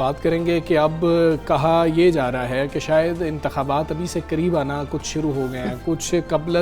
बात करेंगे कि अब कहा यह जा रहा है कि शायद इंतखाबात अभी से करीब आना कुछ शुरू हो गए हैं, कुछ कबल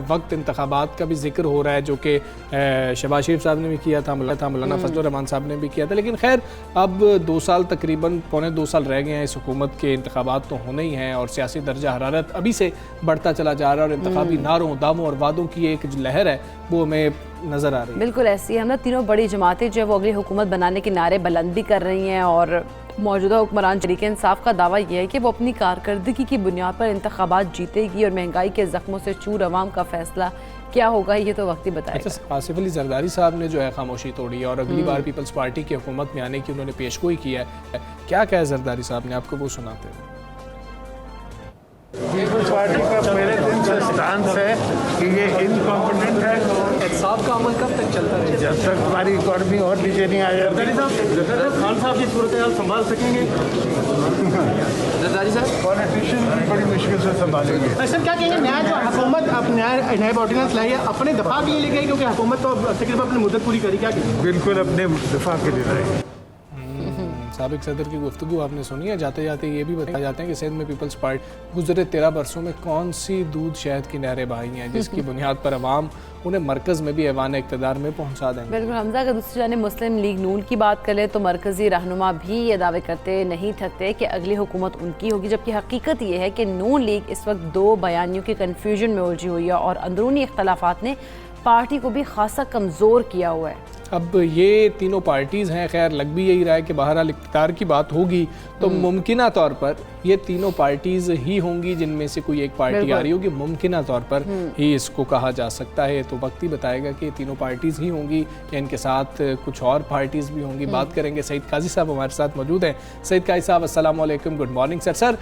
वक्त इंतखाबात का भी जिक्र हो रहा है, जो कि शहबाज शरीफ साहब ने भी किया था, मौलाना फजल रहमान साहब ने भी किया था। लेकिन खैर अब 2 साल तकरीबन पौने 2 साल रह गए हैं, इस हुकूमत के इंतखाबात तो होने ही हैं और सियासी दर्जा हरारत अभी से बढ़ता चला जा रहा है और इंतखाबी नारों, दावों और वादों की एक जो लहर है वो हमें नजर आ रही है। बिल्कुल ऐसी है। हम तीनों बड़ी जमातें जो है वो अगली हुकूमत बनाने के नारे बुलंद भी कर रही हैं और मौजूदा हुक्मरान तहरीक इंसाफ का दावा यह है कि वो अपनी कारकर्दगी की बुनियाद पर इंतखाबात जीतेगी और महंगाई के जख्मों से चूर अवाम का फैसला क्या होगा ये तो वक्त ही बताएगा। अच्छा, आसिफ अली जरदारी साहब ने जो है खामोशी तोड़ी है और अगली बार पीपल्स पार्टी की हुकूमत में आने की उन्होंने पेशगोई किया है। क्या कहा जरदारी साहब ने, आपको वो सुनाते हैं। पीपल्स पार्टी का पहले दिन से स्टांस है कि ये इनकॉम्पिटेंट है। एहसाब का अमल कब तक चलता रहेगा? जब तक हमारी इकॉनमी और नीचे नहीं आ जाती। खान साहब की सूरत हाल संभाल सकेंगे? जरदारी साहब पॉलिटिशियन बड़ी मुश्किल से संभालेंगे। सर क्या कहेंगे, नया जो हुकूमत अब नया ऑर्डिनेंस लाई है अपने दफा के लिए लेके आई, क्योंकि हुकूमत तो तकरीबन अपनी मुद्दत पूरी करी, क्या कहेंगे? बिल्कुल अपने दफा के लिए लाई। साबिक सदर की गुफ्तगू आपने सुनी है। जाते जाते ये भी बताया जाता है कि सिंध में पीपल्स पार्टी गुजरे 13 बरसों में कौन सी दूध शहद की नहरें बहाई हैं जिसकी बुनियाद पर अवाम उन्हें मरकज़ में भी ऐवान इक़्तिदार में पहुँचा देंगे। बिल्कुल हमजा, अगर दूसरी जाने मुस्लिम लीग नून की बात करें तो मरकज़ी रहनुमा भी ये दावे करते नहीं थकते कि अगली हुकूमत उनकी होगी, जबकि हकीकत ये है कि नून लीग इस वक्त 2 बयानियों की कन्फ्यूजन में उलझी हुई है और अंदरूनी इख्तलाफात ने पार्टी को भी खासा कमज़ोर किया हुआ है। अब ये तीनों पार्टीज़ हैं, खैर लग भी यही रहा है कि बहरहाल इख्तियार की बात होगी तो मुमकिना तौर पर ये तीनों पार्टीज़ ही होंगी जिनमें से कोई एक पार्टी आ रही होगी। मुमकिना तौर पर ही इसको कहा जा सकता है, तो वक्त ही बताएगा कि तीनों पार्टीज़ ही होंगी या इनके साथ कुछ और पार्टीज़ भी होंगी। बात करेंगे सईद काजी साहब हमारे साथ मौजूद हैं। सईद काजी साहब अस्सलाम वालेकुम, गुड मॉर्निंग सर। सर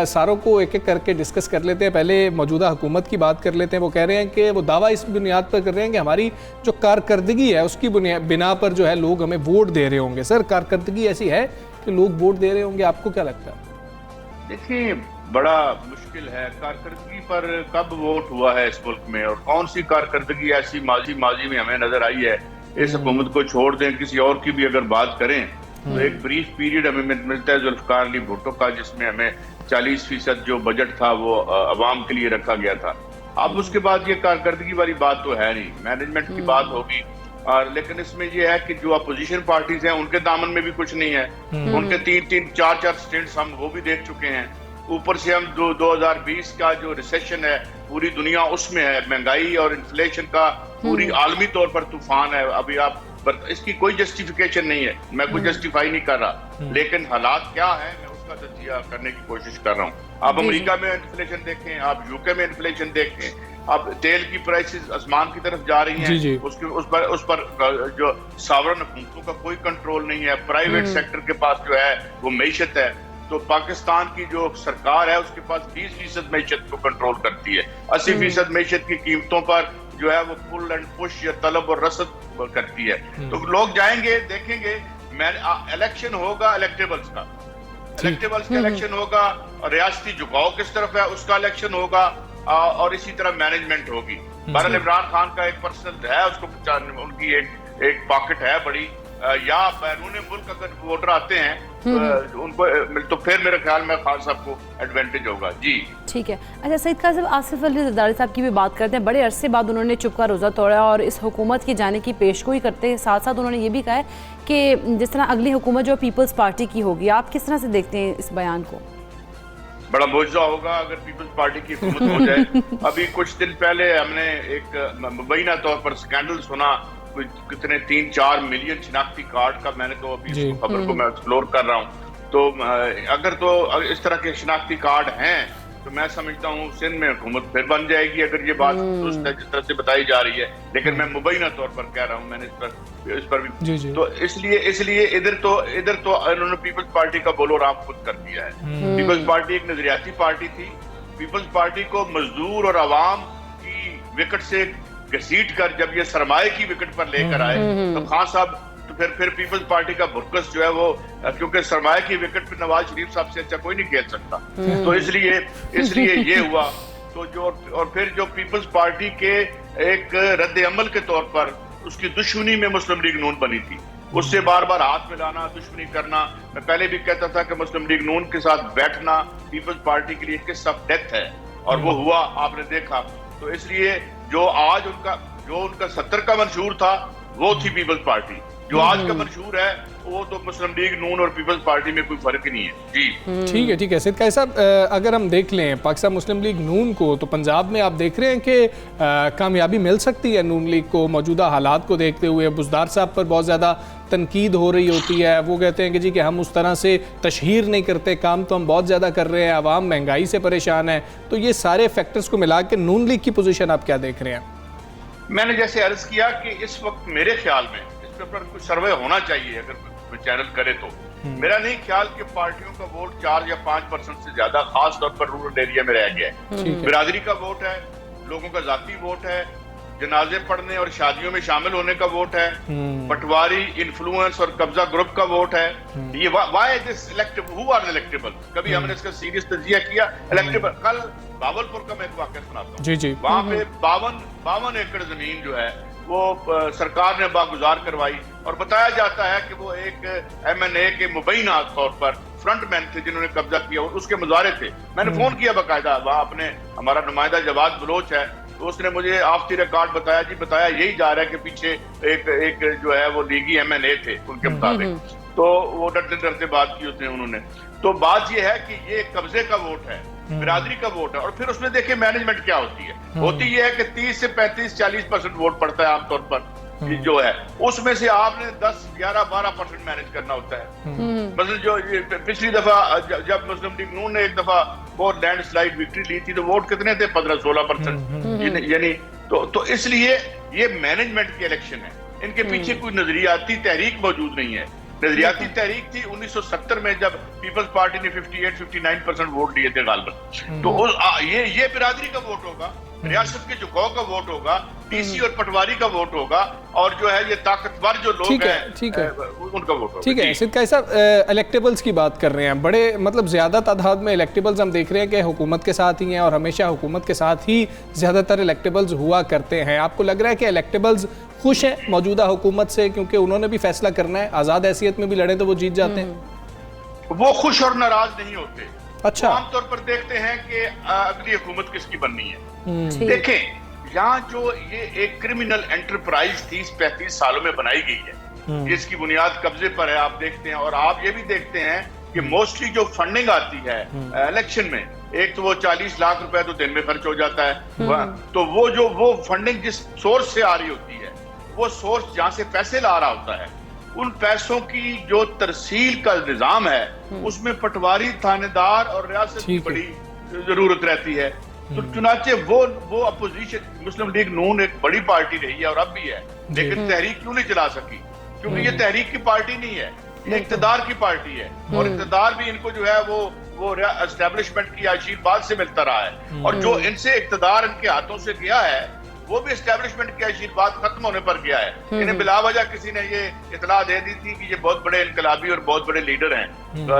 सारों को एक एक करके डिस्कस कर लेते हैं। पहले मौजूदा हुकूमत की बात कर लेते हैं। वो कह रहे हैं कि वो दावा इस बुनियाद पर कर रहे हैं कि हमारी जो कारकर्दगी है उसकी बिना पर जो है लोग हमें वोट दे रहे होंगे। सर कारकर्दगी ऐसी है कि लोग वोट दे रहे होंगे, आपको क्या लगता है? देखिए, बड़ा मुश्किल है। कारकर्दगी पर कब वोट हुआ है इस मुल्क में और कौन सी कारकर्दगी ऐसी माजी में हमें नजर आई है? इस हुकूमत को छोड़ दें, किसी और की भी अगर बात करें तो एक ब्रीफ पीरियड हमें मिलता है जुल्फकार अली भुट्टो का, जिसमें हमें 40% जो बजट था वो अवाम के लिए रखा गया था। अब उसके बाद ये कारकर्दगी वाली बात तो है नहीं, मैनेजमेंट की बात होगी। और लेकिन इसमें ये है कि जो अपोजिशन पार्टीज हैं उनके दामन में भी कुछ नहीं है। उनके 3-3, 4-4 स्टेट्स हम वो भी देख चुके हैं। ऊपर से हम 2020 का जो रिसेशन है पूरी दुनिया उसमें है, महंगाई और इन्फ्लेशन का पूरी आलमी तौर पर तूफान है। अभी आप इसकी कोई जस्टिफिकेशन नहीं है, मैं कोई जस्टिफाई नहीं कर रहा, लेकिन हालात क्या है मैं उसका तजिया करने की कोशिश कर रहा हूँ। आप अमेरिका में इन्फ्लेशन देखें, आप यूके में इन्फ्लेशन देखें, अब तेल की प्राइसेस आसमान की तरफ जा रही हैं। उस पर जो सावरन हुकूमतों का कोई कंट्रोल नहीं है, प्राइवेट सेक्टर के पास जो है वो मईशत है। तो पाकिस्तान की जो सरकार है उसके पास 20% मईशत को कंट्रोल करती है। 80% मईशत की कीमतों पर जो है वो पुल एंड पुश या तलब और रसद करती है। तो लोग जाएंगे, देखेंगे, इलेक्शन होगा इलेक्टेबल्स का, इलेक्शन होगा और रियासती झुकाव किस तरफ है उसका इलेक्शन होगा और इसी तरह मैनेजमेंट होगी। बहरहाल इमरान खान का एक पर्सनल है, उसको उनकी एक पॉकेट है बड़ी, या बैरून मुल्क अगर वोटर आते हैं तो उनको तो फिर मेरे ख्याल में खान साहब को एडवांटेज होगा। जी ठीक है। अच्छा सईद काज़ी साहब, आसिफ अली जरदारी साहब की भी बात करते हैं। बड़े अरसे बाद उन्होंने चुप का रोज़ा तोड़ा और इस हुकूमत की जाने की पेशगोई करते हैं। साथ साथ उन्होंने ये भी कहा है कि जिस तरह अगली हुकूमत जो पीपल्स पार्टी की होगी, आप किस तरह से देखते हैं इस बयान को? बड़ा मुआवजा होगा अगर पीपल्स पार्टी की हुकूमत हो जाए। अभी कुछ दिन पहले हमने एक मुबैना तौर पर स्कैंडल सुना, कितने 3-4 मिलियन शिनाख्ती कार्ड का। मैंने तो अभी इस खबर को मैं एक्सप्लोर कर रहा हूँ। तो अगर तो इस तरह के शिनाख्ती कार्ड हैं तो मैं समझता हूँ सिंध में हुकूमत फिर बन जाएगी, अगर ये बात जिस तरह से बताई जा रही है। लेकिन मैं मुबैना तौर पर कह रहा हूँ, मैंने इस पर भी जी। तो इसलिए इधर तो इन्होंने पीपल्स पार्टी का बोलो राम खुद कर दिया है। पीपल्स पार्टी एक नजरियाती पार्टी थी। पीपल्स पार्टी को मजदूर और आवाम की विकेट से घसीट कर जब ये सरमाए की विकेट पर लेकर आए तो खान साहब तो फिर पीपल्स पार्टी का बुरकस जो है वो, क्योंकि सरमाए की विकेट पर नवाज शरीफ साहब से अच्छा कोई नहीं खेल सकता, तो इसलिए ये हुआ। तो और फिर जो पीपल्स पार्टी के एक रद्द अमल के तौर पर उसकी दुश्मनी में मुस्लिम लीग नून बनी थी। उससे बार बार हाथ मिलाना, दुश्मनी करना। मैं पहले भी कहता था कि मुस्लिम लीग नून के साथ बैठना पीपल्स पार्टी के लिए किस ऑफ डेथ है, और वो हुआ, आपने देखा। तो इसलिए जो आज उनका 70 का मंशूर था वो थी पीपल्स पार्टी, जो आज का मंशूर है वो तो मुस्लिम लीग नून और पीपल्स पार्टी में कोई फर्क ही नहीं है जी। ठीक है, ठीक है। सैयद कायस साहब, अगर हम देख लें पाकिस्तान मुस्लिम लीग नून को, तो पंजाब में आप देख रहे हैं कि कामयाबी मिल सकती है नून लीग को मौजूदा हालात को देखते हुए। बुज़दार साहब पर बहुत ज़्यादा तनकीद हो रही होती है, वो कहते हैं कि जी कि हम उस तरह से तशहीर नहीं करते, काम तो हम बहुत ज़्यादा कर रहे हैं, आवाम महंगाई से परेशान है। तो ये सारे फैक्टर्स को मिला के नून लीग की पोजीशन आप क्या देख रहे हैं? मैंने जैसे अर्ज किया कि इस वक्त मेरे ख्याल में इस पर कुछ सर्वे होना चाहिए, अगर कोई चैनल करे तो। मेरा नहीं ख्याल कि पार्टियों का वोट 4 या 5% से ज्यादा खास तौर पर रूरल एरिया में रह गया है। बिरादरी का वोट है, लोगों का जाती वोट है, जनाजे पढ़ने और शादियों में शामिल होने का वोट है, पटवारी, इन्फ्लुएंस और कब्जा ग्रुप का वोट है। ये why this electable, who are electable? कभी हमने इसका सीरियस तजिया किया? इलेक्टेबल, कल बावलपुर का मैं एक वाकया सुनाता हूँ जी। वहाँ पे 52 एकड़ जमीन जो है वो सरकार ने बागुजार करवाई, और बताया जाता है कि वो एक MNA के मुबैना तौर पर फ्रंटमैन थे जिन्होंने कब्जा किया, और उसके मुजारे थे। मैंने फोन किया बाकायदा, वहाँ अपने हमारा नुमाइंदा जवाद बलोच है, तो उसने मुझे ऑफ द रिकॉर्ड बताया जी, बताया यही जा रहा है कि पीछे एक जो है वो लीगी MNA थे उनके मुताबिक। तो वो डरते डरते बात की उसने उन्होंने। तो बात ये है कि ये कब्जे का वोट है, बिरादरी का वोट है। और फिर उसमें देखिए मैनेजमेंट क्या होती है, होती ये है कि 30 से 35-40% वोट पड़ता है आमतौर पर जो है, उसमें से आपने 10, 11, 12% मैनेज करना होता है। मतलब जो पिछली दफा जब मुस्लिम लीग नून ने एक दफा वो लैंडस्लाइड विक्ट्री ली थी, तो वोट कितने थे? 15-16%। यानी तो इसलिए ये मैनेजमेंट की इलेक्शन है, इनके पीछे कोई नजरियाती तहरीक मौजूद नहीं है। नजरियाती तहरीक थी 1970 में, जब पीपल्स पार्टी ने 58-59% वोट लिए थे गालबन। तो ये बिरादरी का वोट होगा, रियासत के झुकाव का वोट होगा, डीसी और पटवारी का वोट होगा, और जो है ये ताकतवर जो लोग हैं उनका वोट होगा। ठीक है। सैयद कायस साहब, इलेक्टेबल्स की बात कर रहे हैं, बड़े मतलब ज्यादा तादाद में इलेक्टेबल्स हम देख रहे हैं कि हुकूमत के साथ ही हैं, और हमेशा हुकूमत के साथ ही ज्यादातर इलेक्टेबल्स हुआ करते हैं। आपको लग रहा है कि इलेक्टेबल्स खुश हैं मौजूदा हुकूमत से, क्योंकि उन्होंने भी फैसला करना है, आजाद हैसियत में भी लड़े तो वो जीत जाते हैं? वो खुश और नाराज नहीं होते। अच्छा, आमतौर पर देखते हैं कि अगली हुकूमत किसकी बननी है। देखें, यहाँ जो ये एक क्रिमिनल एंटरप्राइज थी 35 सालों में बनाई गई है, जिसकी बुनियाद कब्जे पर है, आप देखते हैं। और आप ये भी देखते हैं कि मोस्टली जो फंडिंग आती है इलेक्शन में, एक तो वो 40 लाख रुपए तो दिन में खर्च हो जाता है। तो वो फंडिंग जिस सोर्स से आ रही होती है, वो सोर्स जहाँ से पैसे ला रहा होता है, उन पैसों की जो तरसील का निजाम है, उसमें पटवारी, थानेदार और रियासत की बड़ी जरूरत रहती है। तो चुनाचे वो अपोजिशन मुस्लिम लीग नून एक बड़ी पार्टी रही है और अब भी है, लेकिन तहरीक क्यों नहीं चला सकी? क्योंकि ये तहरीक की पार्टी नहीं है, ये इक़्तिदार की पार्टी है, और इक़्तिदार भी इनको जो है वो एस्टेब्लिशमेंट की आशीर्वाद से मिलता रहा है। और जो इनसे इक़्तिदार इनके हाथों से गया है, वो भी एस्टेब्लिशमेंट की आशीर्वाद खत्म होने पर गया है। इन्हें बिलावजह किसी ने ये इतला दे दी थी कि ये बहुत बड़े इनकलाबी और बहुत बड़े लीडर हैं,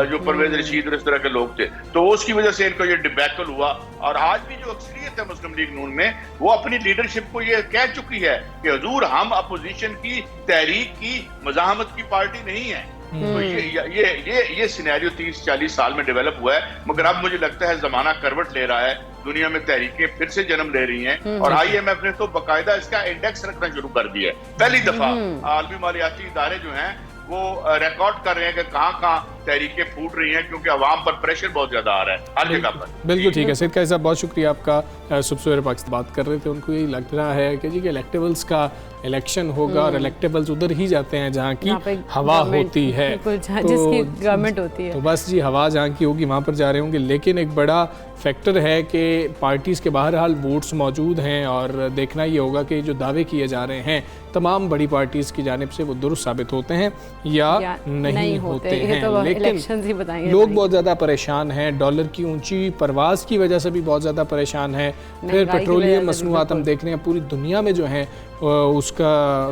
जो परवेज रशीद और इस तरह के लोग थे, तो उसकी वजह से इनको ये डिबैकल हुआ। और आज भी जो अक्सरियत है मुस्लिम लीग नून में, वो अपनी लीडरशिप को ये कह चुकी है कि हुजूर, हम अपोजिशन की तहरीक की मज़ाहमत की पार्टी नहीं है। तो ये सिनेरियो 30-40 साल में डेवलप हुआ है, मगर अब मुझे लगता है जमाना करवट ले रहा है, दुनिया में तहरीकें फिर से जन्म ले रही हैं। और IMF ने तो बाकायदा इसका इंडेक्स रखना शुरू कर दिया है। पहली दफा आलमी मालियाती इदारे जो हैं वो रिकॉर्ड कर रहे हैं कि कहाँ तहरीकें फूट रही हैं, क्योंकि अवाम पर प्रेशर बहुत ज्यादा आ रहा है हर जगह पर। बिल्कुल ठीक है। सैयद कायस साहब, बहुत शुक्रिया आपका। सुबह सवेरे पाकिस्तान बात कर रहे थे, उनको यही लग रहा है कि जी कि इलेक्टेबल्स का इलेक्शन होगा, और इलेक्टेबल्स उधर ही जाते हैं जहाँ की हवा होती है, जिसकी गवर्नमेंट होती है। तो बस जी, हवा जहाँ की होगी वहाँ पर जा रहे होंगे। लेकिन एक बड़ा फैक्टर है कि पार्टीज़ के बहरहाल वोट्स मौजूद हैं, और देखना ये होगा कि जो दावे किए जा रहे हैं तमाम बड़ी पार्टीज़ की जानिब से वो दुरुस्त साबित होते हैं या नहीं होते हैं। इलेक्शंस ही बताएंगे। लोग बहुत ज़्यादा परेशान हैं, डॉलर की ऊंची परवाज की वजह से भी बहुत ज़्यादा परेशान है। फिर पेट्रोलियम मसनूआत हम देख रहे हैं पूरी दुनिया में जो है उसका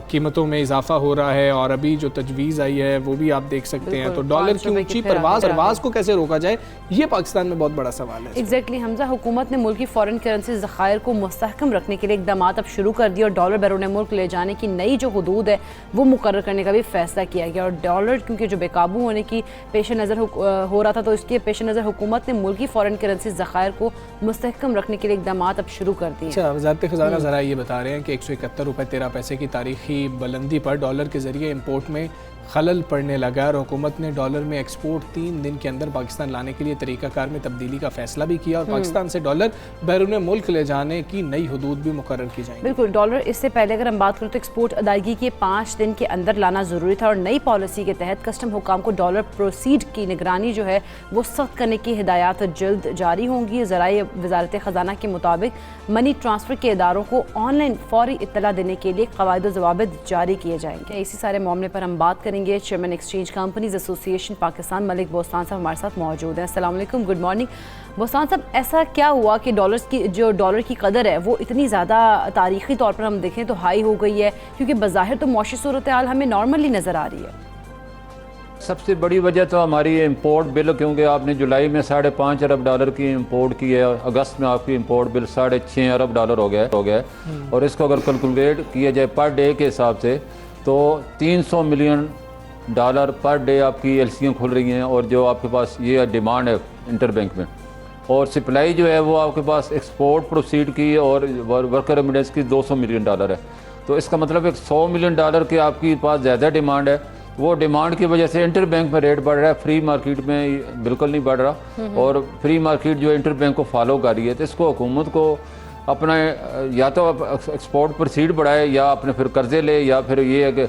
कीमतों में इजाफा हो रहा है, और अभी जो तजवीज़ आई है वो भी आप देख सकते हैं। तो डॉलर की ऊंची परवाज को कैसे रोका जाए, ये पाकिस्तान में बहुत बड़ा सवाल है। एग्जैक्टली हमजा, हुकूमत ने मुल्क की फॉरेन करेंसी ज़खायर को मुस्तहकम रखने के लिए इकदाम अब शुरू कर दिए और डॉलर बैरून मुल्क ले जाने की नई जो हदूद है वो मुकर्रर करने का भी फैसला किया गया। और डॉलर क्योंकि जो बेकाबू होने की पेश नज़र हो रहा था, तो इसके पेश नज़र हुकूमत ने मुल्क की फॉरेन करेंसी ज़खायर को मुस्तहकम रखने के लिए इकदाम अब शुरू कर दिए। अच्छा, वज़ारत ख़ज़ाना ज़रा ये बता रहे हैं कि 171 रुपये 13 पैसे की तारीखी बुलंदी पर डॉलर के ज़रिए इम्पोर्ट में खलल पड़ने लगा और हुकूमत ने डॉलर में एक्सपोर्ट 3 दिन के अंदर पाकिस्तान लाने के लिए तरीक़ाकार में तब्दीली का फैसला भी किया और पाकिस्तान से डॉलर बैरून मुल्क ले जाने की नई हदूद भी मुकर्रर की जाएंगी। बिल्कुल, डॉलर इससे पहले अगर हम बात करें तो एक्सपोर्ट अदायगी के 5 दिन के अंदर लाना ज़रूरी था और नई पॉलिसी के तहत कस्टम हुकाम को डॉलर प्रोसीड की निगरानी जो है वो सख्त करने की हिदायत जल्द जारी होंगी। ज़राए वज़ारत ख़ज़ाना के मुताबिक मनी ट्रांसफ़र के इदारों को ऑनलाइन फ़ौरी इत्तला देने के लिए क़वाइद व ज़वाबित जारी किए जाएंगे। इसी सारे मामले पर हम बात करेंगे। Chairman exchange companies association Pakistan Malik Bostan sahab हमारे साथ मौजूद हैं। अस्सलाम वालेकुम, गुड मॉर्निंग। बोस्तान साहब, ऐसा क्या हुआ कि डॉलर की कदर है वो इतनी ज़्यादा तारीख़ी तौर पर हम देखें तो हाई हो गई है, क्योंकि बज़ाहिर तो मौशी सूरत हाल हमें नॉर्मली नज़र आ रही है। सबसे बड़ी वजह तो हमारी इम्पोर्ट बिल, क्योंकि आपने जुलाई में 5.5 अरब डॉलर की इंपोर्ट की है, अगस्त में आपकी इंपोर्ट बिल 6.5 अरब डॉलर हो गया और इसको अगर कैलकुलेट किया जाए पर डे के हिसाब से तो 300 मिलियन डॉलर पर डे आपकी एलसीएं खुल रही हैं और जो आपके पास ये डिमांड है इंटर बैंक में, और सप्लाई जो है वो आपके पास एक्सपोर्ट प्रोसीड की और वर्कर रेमिटेंस की 200 मिलियन डॉलर है। तो इसका मतलब 100 मिलियन डॉलर की आपके पास ज़्यादा डिमांड है। वो डिमांड की वजह से इंटर बैंक में रेट बढ़ रहा है, फ्री मार्केट में बिल्कुल नहीं बढ़ रहा और फ्री मार्केट जो इंटर बैंक को फॉलो कर रही है। तो इसको हुकूमत को अपना या तो एक्सपोर्ट प्रोसीड बढ़ाए या अपने फिर कर्जे ले या फिर ये है कि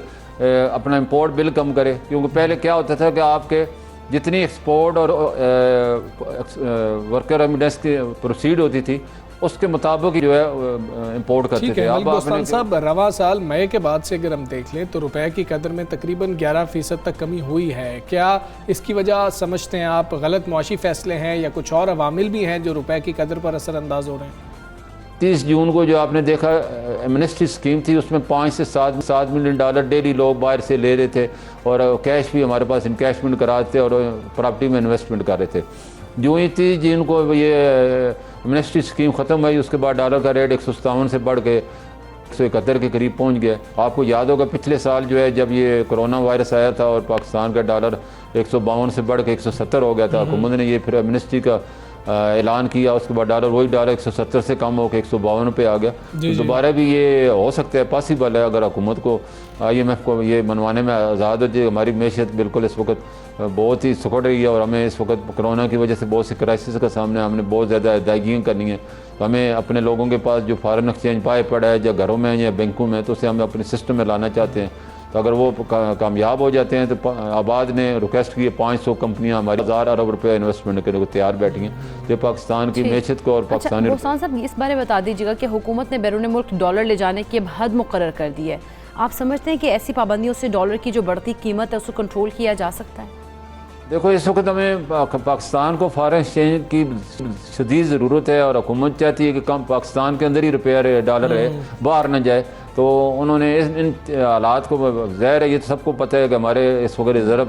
अपना इंपोर्ट बिल कम करे। क्योंकि पहले क्या होता था कि आपके जितनी एक्सपोर्ट और वर्कर रेमिटेंस की प्रोसीड होती थी उसके मुताबिक जो है इंपोर्ट करते थे। अब बोस्तान साहब, रवा साल मई के बाद से अगर हम देख लें तो रुपए की कदर में तकरीबन 11% तक कमी हुई है। क्या इसकी वजह समझते हैं आप गलत मुआशी फैसले हैं या कुछ और अवामिल भी हैं जो रुपए की कदर पर असरअंदाज हो रहे हैं? 30 जून को जो आपने देखा एमनेस्टी स्कीम थी उसमें 5 से 7 मिलियन डॉलर डेली लोग बाहर से ले रहे थे और कैश भी हमारे पास इनकैशमेंट करा रहे थे और प्रॉपर्टी में इन्वेस्टमेंट कर रहे थे। जो ही 30 जून को ये एमनेस्टी स्कीम ख़त्म हुई उसके बाद डॉलर का रेट 157 से बढ़ के 171 के करीब पहुंच गया। आपको याद होगा पिछले साल जो है जब ये कोरोना वायरस आया था और पाकिस्तान का डॉलर 152 से बढ़ के 170 हो गया था, हुकूमत ने ये फिर एमनेस्टी का ऐलान किया, उसके बाद वही डॉलर 170 से कम होकर 152 पे आ गया। तो दोबारा भी ये हो सकता है, पॉसिबल है अगर हुकूमत को IMF को ये मनवाने में आज़ाद हो जाए। हमारी मैशियत बिल्कुल इस वक्त बहुत ही सुखड़ रही है और हमें इस वक्त कोरोना की वजह से बहुत सी क्राइसिस का सामने हमने बहुत ज़्यादा अदायगियाँ करनी है। तो हमें अपने लोगों के पास जो फॉरेन एक्सचेंज पाए पड़ा है या घरों में या बैंकों में, तो उसे हम अपने सिस्टम में लाना चाहते हैं। तो अगर वो कामयाब हो जाते हैं तो आबाद ने रिक्वेस्ट की 500 कंपनियां हमारे 1000 अरब रुपए इन्वेस्टमेंट करने को तैयार बैठी हैं। तो पाकिस्तान की मैशियत को और पाकिस्तानी बोस्तान साहब, इस बारे बता दीजिएगा कि हुकूमत ने बैरून मुल्क डॉलर ले जाने की अब हद मुकर्रर कर दी है। आप समझते हैं कि ऐसी पाबंदियों से डॉलर की जो बढ़ती कीमत है उसको कंट्रोल किया जा सकता है? देखो, इस वक्त हमें पाकिस्तान को फॉरेन एक्सचेंज की शदीद ज़रूरत है और हुकूमत चाहती है कि कम पाकिस्तान के अंदर ही रुपया रहे, डॉलर रहे, बाहर न जाए। तो उन्होंने इन हालात को, ज़ाहिर है ये तो सबको पता है कि हमारे इस वक्त रिज़र्व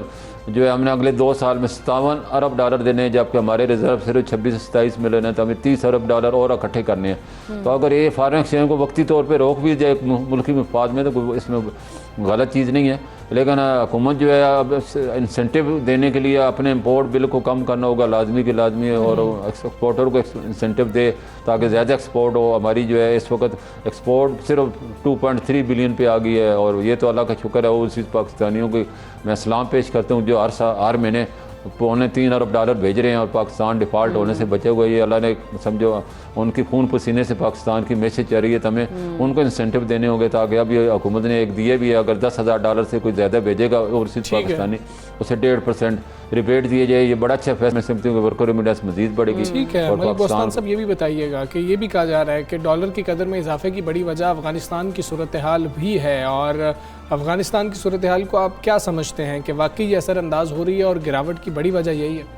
जो है हमने अगले 2 साल में 57 अरब डॉलर देने हैं, जबकि हमारे रिज़र्व सिर्फ 26 से 27 मिलियन है। तो हमें 30 अरब डॉलर और इकट्ठे करने हैं। तो अगर ये फॉरेन एक्सचेंज को वक्ती तौर पर रोक भी जाए मुल्की मफाद में तो इसमें गलत चीज़ नहीं है। लेकिन हुकूमत जो है अब इंसेंटिव देने के लिए अपने इंपोर्ट बिल को कम करना होगा, लाजमी के लाजमी है, और एक्सपोर्टर को इंसेंटिव दे ताकि ज़्यादा एक्सपोर्ट हो। हमारी जो है इस वक्त एक्सपोर्ट सिर्फ 2.3 बिलियन पे आ गई है और ये तो अल्लाह का शुक्र है। उस पाकिस्तानियों की मैं सलाम पेश करता हूँ जो हर महीने 2.25 अरब डॉलर भेज रहे हैं और पाकिस्तान डिफ़ॉल्ट होने से बचे हुए। ये अल्लाह ने समझो उनकी खून पसीने से पाकिस्तान की मैसेज चल रही है, तो हमें उनको इंसेंटिव देने होंगे ताकि अब ये हुकूमत ने एक दिए भी है, अगर 10,000 डॉलर से कोई ज़्यादा भेजेगा ओवरसीज़ पाकिस्तानी उसे 1.5% रिबेट दिए जाए, ये बड़ा अच्छा फैसला। मैं समझती हूँ कि वर्कर रेमिटेंस मजीद बढ़ेगी। ठीक है, मलिक बोस्तान साहब ये भी बताइएगा कि ये भी कहा जा रहा है कि डॉलर की कदर में इजाफे की बड़ी वजह अफगानिस्तान की सूरत हाल भी है, और अफगानिस्तान की सूरत हाल को आप क्या समझते हैं कि वाकई ये असरअंदाज हो रही है और गिरावट की बड़ी वजह यही है?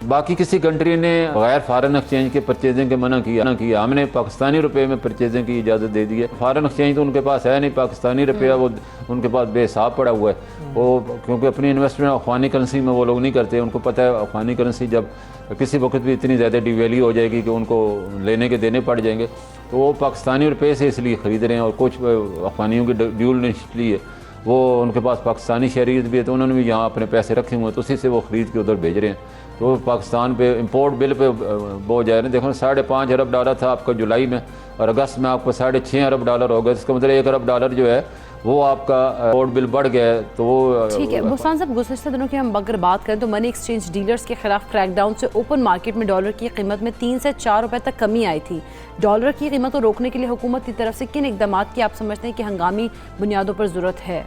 बाकी किसी कंट्री ने गैर फॉरेन एक्सचेंज के परचेजिंग के मना किया, हमने पाकिस्तानी रुपए में परचेजिंग की इजाज़त दे दी है। फॉरेन एक्सचेंज तो उनके पास है नहीं, पाकिस्तानी रुपया वो उनके पास बेहिसाब पड़ा हुआ है। वो क्योंकि अपनी इन्वेस्टमेंट अफगानी करेंसी में वो लोग नहीं करते, उनको पता है अफगानी करेंसी जब किसी वक्त भी इतनी ज़्यादा डिवैल्यू हो जाएगी कि उनको लेने के देने पड़ जाएंगे, तो वो पाकिस्तानी रुपये से इसलिए ख़रीद रहे हैं। और कुछ अफगानियों की ड्यूल नेशनलिटी है, वो उनके पास पाकिस्तानी शहरियत भी है, तो उन्होंने भी यहाँ अपने पैसे रखे हुए हैं, तो उसी से वो ख़रीद के उधर भेज रहे हैं। तो पाकिस्तान पे इंपोर्ट बिल पे बहुत जा रहे हैं। देखो $5.5 अरब था आपका जुलाई में, और अगस्त में आपको $6.5 अरब होगा। इसका मतलब $1 अरब जो है वो आपका इंपोर्ट बिल बढ़ गया है। तो वो ठीक है बोस्तान साहब, गुज़श्ता दिनों की हम अगर बात करें तो मनी एक्सचेंज डीलर्स के खिलाफ क्रैकडाउन से ओपन मार्केट में डॉलर की कीमत में 3 से 4 रुपए तक कमी आई थी। डॉलर की कीमत को रोकने के लिए हुकूमत की तरफ से किन इकदाम की आप समझते हैं कि हंगामी बुनियादों पर ज़रूरत है?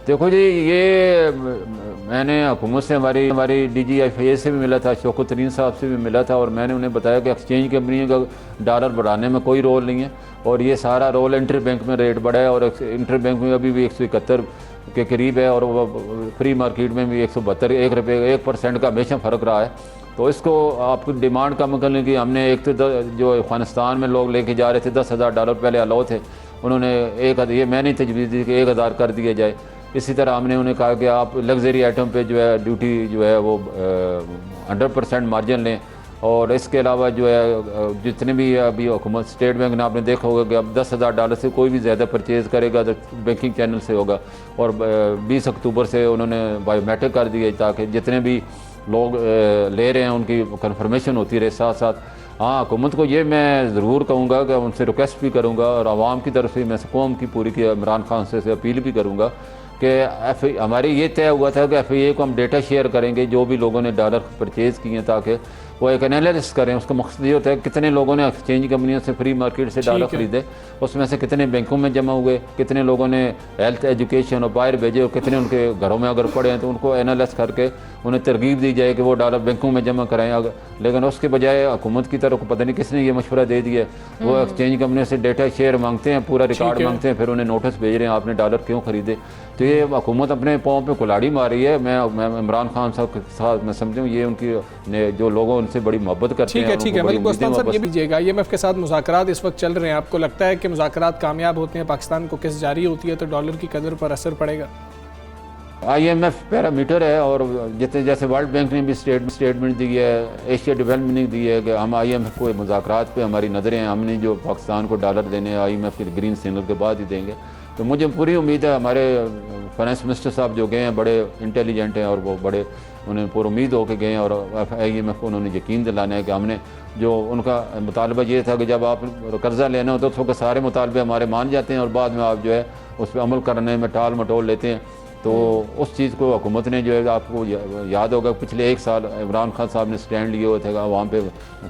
देखो जी, ये मैंने हुकूमत से हमारी DGFA से भी मिला था, शौकत तरीन साहब से भी मिला था, और मैंने उन्हें बताया कि एक्सचेंज कंपनियों का डॉलर बढ़ाने में कोई रोल नहीं है, और ये सारा रोल इंटर बैंक में रेट बढ़ा है, और इंटर बैंक में अभी भी 171 के करीब है, और फ्री मार्केट में भी 172 1% का हमेशा फ़र्क रहा है। तो इसको आपकी डिमांड कम करने की हमने एक तो जो अफगानिस्तान में लोग लेके जा रहे थे $10,000 पहले अलाउ थे, उन्होंने ये मैंने तजवीज़ दी कि 1,000 कर दिया जाए। इसी तरह हमने उन्हें कहा कि आप लग्जरी आइटम पे जो है ड्यूटी जो है वो 100% मार्जिन लें, और इसके अलावा जो है जितने भी अभी हुकूमत स्टेट बैंक ने आपने देखा होगा कि अब $10,000 से कोई भी ज़्यादा परचेज़ करेगा तो बैंकिंग चैनल से होगा, और 20 अक्टूबर से उन्होंने बायोमेट्रिक कर दिया ताकि जितने भी लोग ले रहे हैं उनकी कंफर्मेशन होती रहे साथ साथ। हाँ, हुकूमत को ये मैं ज़रूर कहूँगा कि उनसे रिक्वेस्ट भी करूँगा, और आवाम की तरफ से मैं कौम की पूरी की इमरान खान से अपील भी करूँगा कि हमारी ये तय हुआ था कि FIA को हम डेटा शेयर करेंगे जो भी लोगों ने डॉलर परचेज़ किए हैं, ताकि वो एक एनालिसिस करें। उसका मकसद ये होता है कितने लोगों ने एक्सचेंज कंपनियों से फ्री मार्केट से डॉलर खरीदे, उसमें से कितने बैंकों में जमा हुए, कितने लोगों ने हेल्थ एजुकेशन और बाहर भेजे, और कितने उनके घरों में अगर पड़े हैं तो उनको एनालिस करके उन्हें तरगीब दी जाए कि वो डॉलर बैंकों में जमा कराएं। लेकिन उसके बजाय हुकूमत की तरफ पता नहीं किसने ये मशवरा दे दिया, वो एक्सचेंज कंपनियों से डेटा शेयर मांगते हैं, पूरा रिकॉर्ड मांगते हैं, फिर उन्हें नोटिस भेज रहे हैं आपने डॉलर क्यों खरीदे। तो ये हुकूमत अपने पाँव पे कुल्हाड़ी मार रही है। मैं इमरान खान साहब के साथ मैं समझूँ ये उनकी जो लोग उनसे बड़ी मोहब्बत करते हैं। ठीक है मलिक बोस्तान साहब, ये लीजिएगा IMF के साथ मुज़ाकरात इस वक्त चल रहे हैं, आपको लगता है कि मुज़ाकरात कामयाब होते हैं, पाकिस्तान को किस जारी होती है तो डॉलर की कदर पर असर पड़ेगा? IMF पैरामीटर है, और जितने जैसे वर्ल्ड बैंक ने भी स्टेटमेंट दी है, एशिया डेवलपमेंट ने दी है कि हम IMF को मुज़ाकरात पे हमारी नज़रें हैं, हमने जो पाकिस्तान को डॉलर देने IMF के ग्रीन सिग्नल के बाद ही देंगे। तो मुझे पूरी उम्मीद है, हमारे फाइनेंस मिनिस्टर साहब जो गए हैं बड़े इंटेलिजेंट हैं, और वो बड़े उन्हें पूरी उम्मीद होकर गए हैं, और IMF को उन्होंने यकीन दिलाना है कि हमने जो उनका मुतालबा ये था कि जब आप कर्ज़ा लेना हो तो उसको सारे मुतालबे हमारे मान जाते हैं, और बाद में आप जो है उस पर अमल करने में टाल मटोल लेते हैं। तो उस चीज़ को हुकूमत ने जो है, आपको याद होगा पिछले 1 साल इमरान खान साहब ने स्टैंड लिए हुए थे वहाँ पे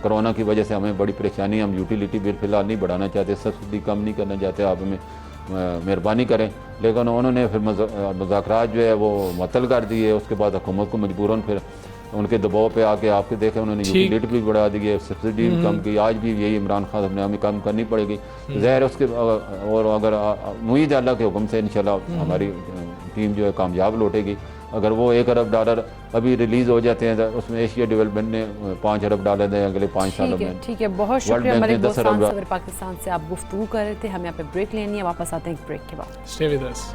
कोरोना की वजह से हमें बड़ी परेशानी, हम यूटिलिटी बिल फिलहाल नहीं बढ़ाना चाहते, सब्सिडी कम नहीं करना चाहते, आप हमें मेहरबानी करें। लेकिन उन्होंने फिर मुज़ाकरात जो है वो मुअत्तल कर दिए। उसके बाद हुकूमत को मजबूरन फिर उनके दबाव पे आके आपके देखे उन्होंने यूटिलिटी भी बढ़ा दी है, सब्सिडी भी कम की। आज भी यही इमरान खान अपने हमें कम करनी पड़ेगी ज़ाहिर है उसके, और अगर उम्मीद है अल्लाह के हुक्म से इंशाल्लाह हमारी टीम जो है कामयाब लौटेगी। अगर वो $1 अरब अभी रिलीज़ हो जाते हैं तो उसमें एशिया डेवलपमेंट ने $5 अरब दें अगले 5 सालों में। ठीक है, बहुत शुक्रिया मलिक बोस्तान साहब, पाकिस्तान से आप गुफ्तगू कर रहे थे। हम यहाँ पे ब्रेक लेनी है, वापस आते हैं एक ब्रेक के बाद। Stay with us.